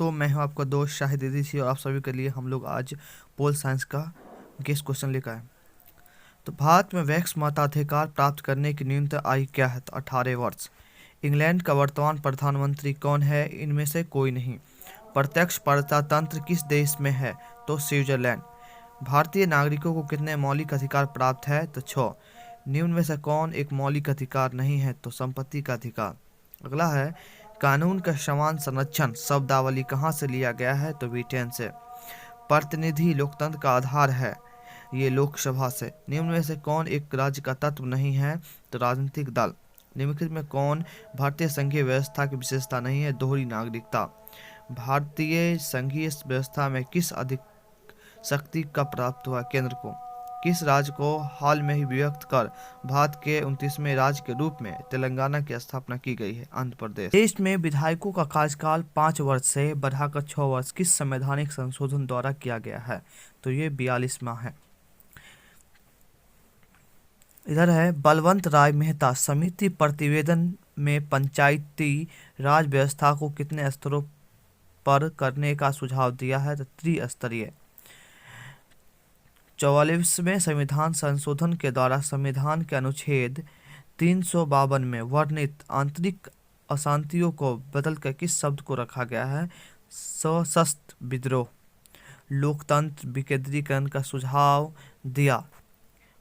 दोस्तों, मैं हूं आपका दोस्त शाहिद इदरीसी और आप सभी के लिए हम लोग आज पोल साइंस का गेस्ट क्वेश्चन लेकर आए। तो भारत में वैक्स मताधिकार प्राप्त करने की न्यूनतम आयु क्या है? तो 18 वर्ष। इंग्लैंड का वर्तमान प्रधानमंत्री कौन है? इनमें से कोई नहीं। प्रत्यक्ष प्रजातंत्र किस देश में है? तो स्विट्जरलैंड। भारतीय नागरिकों को कितने मौलिक अधिकार प्राप्त है? तो 6। निम्न में से कौन एक मौलिक अधिकार नहीं है? तो संपत्ति का अधिकार। अगला है, कानून का समान संरक्षण शब्दावली कहाँ से लिया गया है? तो ब्रिटेन से। प्रतिनिधि लोकतंत्र का आधार है, ये लोकसभा से। निम्न में से कौन एक राज्य का तत्व नहीं है? तो राजनीतिक दल। निम्नलिखित में कौन भारतीय संघीय व्यवस्था की विशेषता नहीं है? दोहरी नागरिकता। भारतीय संघीय व्यवस्था में किस अधिक शक्ति का प्राप्त हुआ? केंद्र को। किस राज्य को हाल में ही विभक्त कर भारत के 29वें राज्य के रूप में तेलंगाना की स्थापना की गई है? आंध्र प्रदेश। देश में विधायकों का कार्यकाल 5 वर्ष से बढ़ाकर 6 वर्ष किस संवैधानिक संशोधन द्वारा किया गया है? तो ये 42वां है। इधर है, बलवंत राय मेहता समिति प्रतिवेदन में पंचायती राज व्यवस्था को कितने स्तरों पर करने का सुझाव दिया है? तो त्रिस्तरीय। 44वें संविधान संशोधन के द्वारा संविधान के अनुच्छेद 352 में वर्णित आंतरिक अशांतियों को बदलकर किस शब्द को रखा गया है? सशस्त्र विद्रोह। लोकतंत्र विकेंद्रीकरण का सुझाव दिया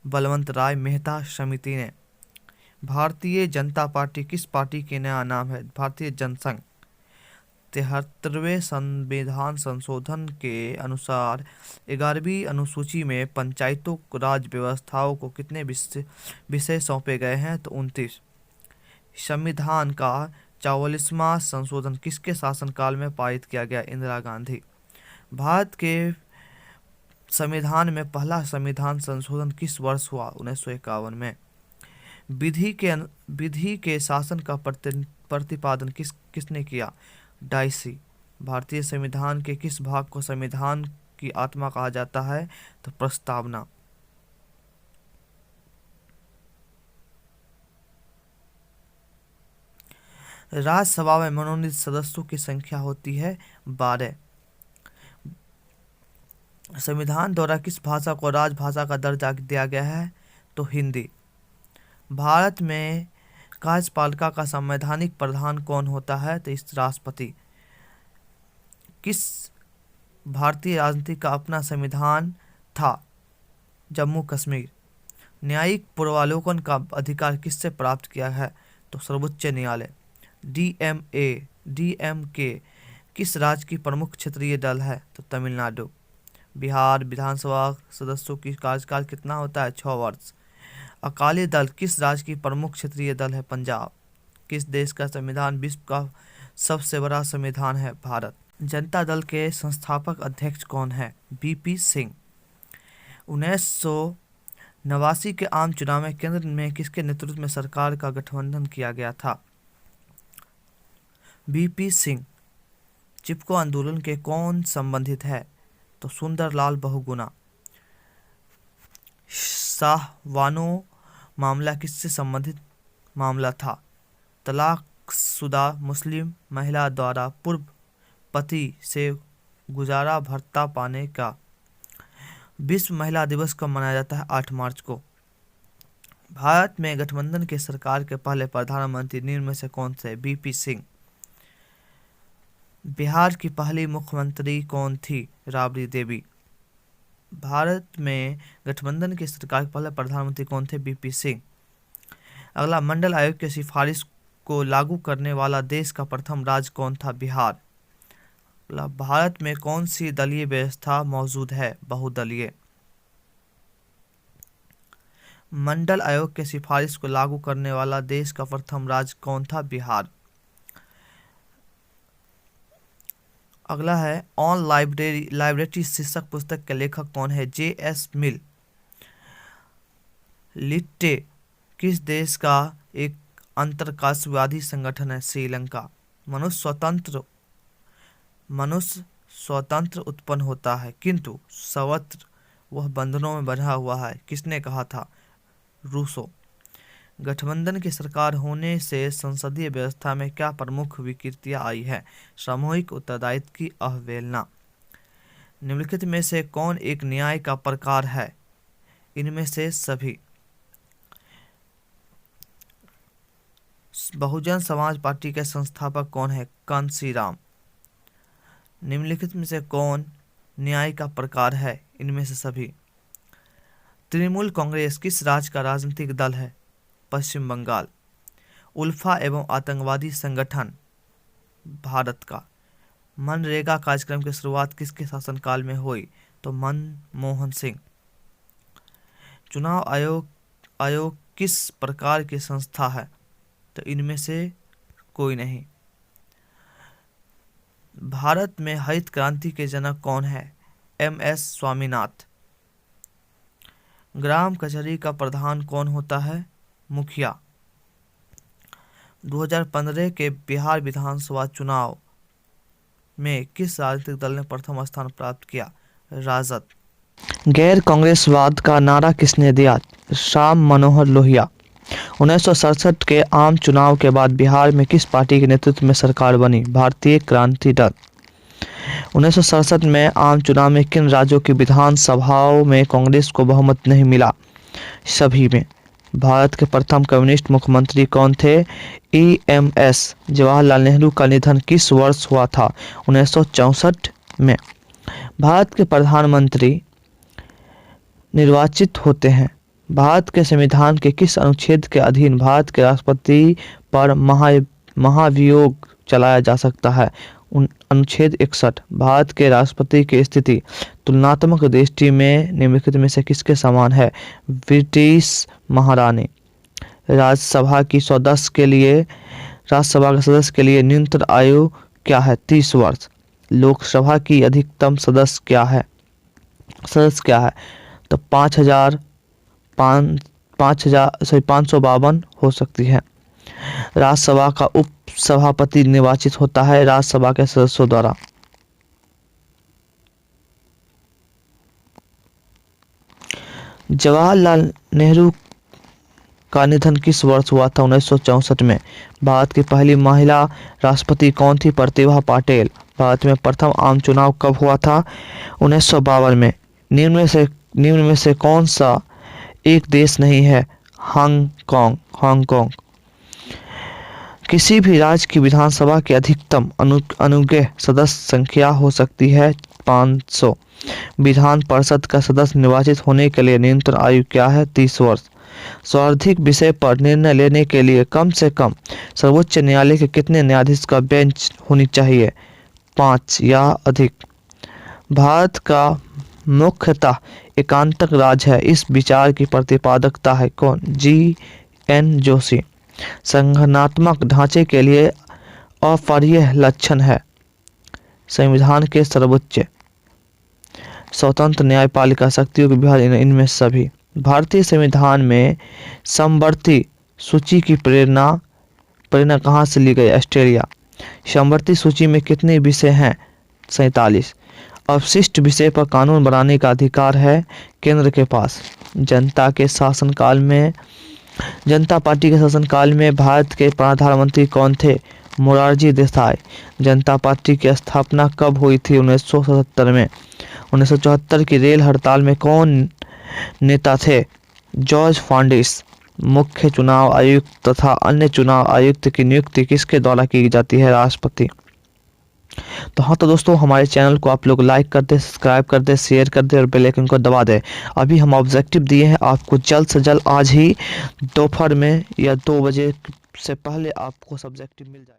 बलवंत राय मेहता समिति ने। भारतीय जनता पार्टी किस पार्टी के नया नाम है? भारतीय जनसंघ। 73वें संविधान संशोधन के अनुसार 11वीं अनुसूची में पंचायतों राज व्यवस्थाओं को कितने विषय सौंपे गए हैं? तो 29। संविधान का 44वां संशोधन किसके शासनकाल में पारित किया गया? इंदिरा गांधी। भारत के संविधान में पहला संविधान संशोधन किस वर्ष हुआ? 1951 में। विधि के शासन का प्रतिपादन किसने किया? डाइसी। भारतीय संविधान के किस भाग को संविधान की आत्मा कहा जाता है? तो प्रस्तावना। राज्यसभा में मनोनीत सदस्यों की संख्या होती है 12। संविधान द्वारा किस भाषा को राजभाषा का दर्जा दिया गया है? तो हिंदी। भारत में कार्यपालिका का संवैधानिक प्रधान कौन होता है? तो इस राष्ट्रपति। किस भारतीय राजनीति का अपना संविधान था? जम्मू कश्मीर। न्यायिक पूर्वावलोकन का अधिकार किससे प्राप्त किया है? तो सर्वोच्च न्यायालय। डीएमके किस राज्य की प्रमुख क्षेत्रीय दल है? तो तमिलनाडु। बिहार विधानसभा सदस्यों की कार्यकाल कितना होता है? 6 वर्ष। अकाली दल किस राज्य की प्रमुख क्षेत्रीय दल है? पंजाब। किस देश का संविधान विश्व का सबसे बड़ा संविधान है? भारत। जनता दल के संस्थापक अध्यक्ष कौन है? बीपी सिंह। 1989 के आम चुनाव में केंद्र में किसके नेतृत्व में सरकार का गठबंधन किया गया था? बीपी सिंह। चिपको आंदोलन के कौन संबंधित है? तो सुंदरलाल बहुगुणा। शाहवानो मामला किससे संबंधित मामला था? तलाकशुदा मुस्लिम महिला द्वारा पूर्व पति से गुजारा भत्ता पाने का। विश्व महिला दिवस कब मनाया जाता है? 8 मार्च को। भारत में गठबंधन की सरकार के पहले प्रधानमंत्री निम्न में से कौन से? बीपी सिंह। बिहार की पहली मुख्यमंत्री कौन थी? राबड़ी देवी। भारत में गठबंधन की सरकार के पहले प्रधानमंत्री कौन थे? बीपी सिंह। अगला, मंडल आयोग की सिफारिश को लागू करने वाला देश का प्रथम राज्य कौन था? बिहार। अगला, भारत में कौन सी दलीय व्यवस्था मौजूद है? बहुदलीय। मंडल आयोग की सिफारिश को लागू करने वाला देश का प्रथम राज्य कौन था? बिहार। अगला है, ऑन लाइब्रेरी शीर्षक पुस्तक के लेखक कौन है? जे.एस. मिल। लिट्टे किस देश का एक अंतरराष्ट्रवादी संगठन है? श्रीलंका। मनुष्य स्वतंत्र उत्पन्न होता है किंतु सर्वत्र वह बंधनों में बंधा हुआ है, किसने कहा था? रूसो। गठबंधन की सरकार होने से संसदीय व्यवस्था में क्या प्रमुख विकृतियां आई है? सामूहिक उत्तरदायित्व की अवहेलना। निम्नलिखित में से कौन एक न्याय का प्रकार है? इनमें से सभी। बहुजन समाज पार्टी के संस्थापक कौन है? कांशीराम। निम्नलिखित में से कौन न्याय का प्रकार है? इनमें से सभी। तृणमूल कांग्रेस किस राज्य का राजनीतिक दल है? पश्चिम बंगाल। उल्फा एवं आतंकवादी संगठन भारत का। मनरेगा कार्यक्रम की शुरुआत किसके शासनकाल में हुई? तो मनमोहन सिंह। चुनाव आयोग किस प्रकार की संस्था है? तो इनमें से कोई नहीं। भारत में हरित क्रांति के जनक कौन है? MS स्वामीनाथ। ग्राम कचहरी का प्रधान कौन होता है? मुखिया। 2015 के बिहार विधानसभा चुनाव में किस राजनीतिक दल ने प्रथम स्थान प्राप्त किया? राजद। गैर कांग्रेसवाद का नारा किसने दिया? राम मनोहर लोहिया। 1967 के आम चुनाव के बाद बिहार में किस पार्टी के नेतृत्व में सरकार बनी? भारतीय क्रांति दल। 1967 में आम चुनाव में किन राज्यों की विधानसभाओं में कांग्रेस को बहुमत नहीं मिला? सभी में। भारत के प्रथम कम्युनिस्ट मुख्यमंत्री कौन थे? EMS जवाहरलाल नेहरू का निधन किस वर्ष हुआ था? 1964 में। भारत के प्रधानमंत्री निर्वाचित होते हैं। भारत के संविधान के किस अनुच्छेद के अधीन भारत के राष्ट्रपति पर महाभियोग चलाया जा सकता है? अनुच्छेद 61। भारत के राष्ट्रपति की स्थिति तुलनात्मक दृष्टि में निम्नलिखित में से किसके समान है? ब्रिटिश महारानी। राज्यसभा के सदस्य के लिए न्यूनतम आयु क्या है? 30 वर्ष। लोकसभा की अधिकतम सदस्य क्या है? तो 552 हो सकती है। राज्यसभा का उपसभापति निर्वाचित होता है राज्यसभा के सदस्यों द्वारा। जवाहरलाल नेहरू का निधन किस वर्ष हुआ था? 1964 में। भारत की पहली महिला राष्ट्रपति कौन थी? प्रतिभा पाटिल। भारत में प्रथम आम चुनाव कब हुआ था? 1952 में। निम्न में से कौन सा एक देश नहीं है? हांगकांग। किसी भी राज्य की विधानसभा की अधिकतम अनुग्रह सदस्य संख्या हो सकती है 500। विधान परिषद का सदस्य निर्वाचित होने के लिए न्यूनतम आयु क्या है? 30 वर्ष। सर्वाधिक विषय पर निर्णय लेने के लिए कम से कम सर्वोच्च न्यायालय के कितने न्यायाधीश का बेंच होनी चाहिए? 5 या अधिक। भारत का मुख्यतः एकांतक राज्य है, इस विचार की प्रतिपादकता है कौन? GN जोशी। संगठनात्मक ढांचे के लिए अपरिहार्य लक्षण है संविधान के सर्वोच्च स्वतंत्र न्यायपालिका शक्तियों के विभाजन। इनमें सभी। भारतीय संविधान में समवर्ती सूची की प्रेरणा कहाँ से ली गई? ऑस्ट्रेलिया। समवर्ती सूची में कितने विषय हैं? 47। अवशिष्ट विषय पर कानून बनाने का अधिकार है केंद्र के पास। जनता पार्टी के शासनकाल में भारत के प्रधानमंत्री कौन थे? मोरारजी देसाई। जनता पार्टी की स्थापना कब हुई थी? 1977 में। 1974 की रेल हड़ताल में कौन नेता थे? जॉर्ज फर्नांडिस। मुख्य चुनाव आयुक्त तथा अन्य चुनाव आयुक्त की नियुक्ति किसके द्वारा की जाती है? राष्ट्रपति। तो दोस्तों, हमारे चैनल को आप लोग लाइक कर दे, सब्सक्राइब कर दे, शेयर कर दे और बेल आइकन को दबा दे। अभी हम ऑब्जेक्टिव दिए हैं, आपको जल्द से जल्द आज ही दोपहर में या 2 बजे से पहले आपको सब्जेक्टिव मिल जाए।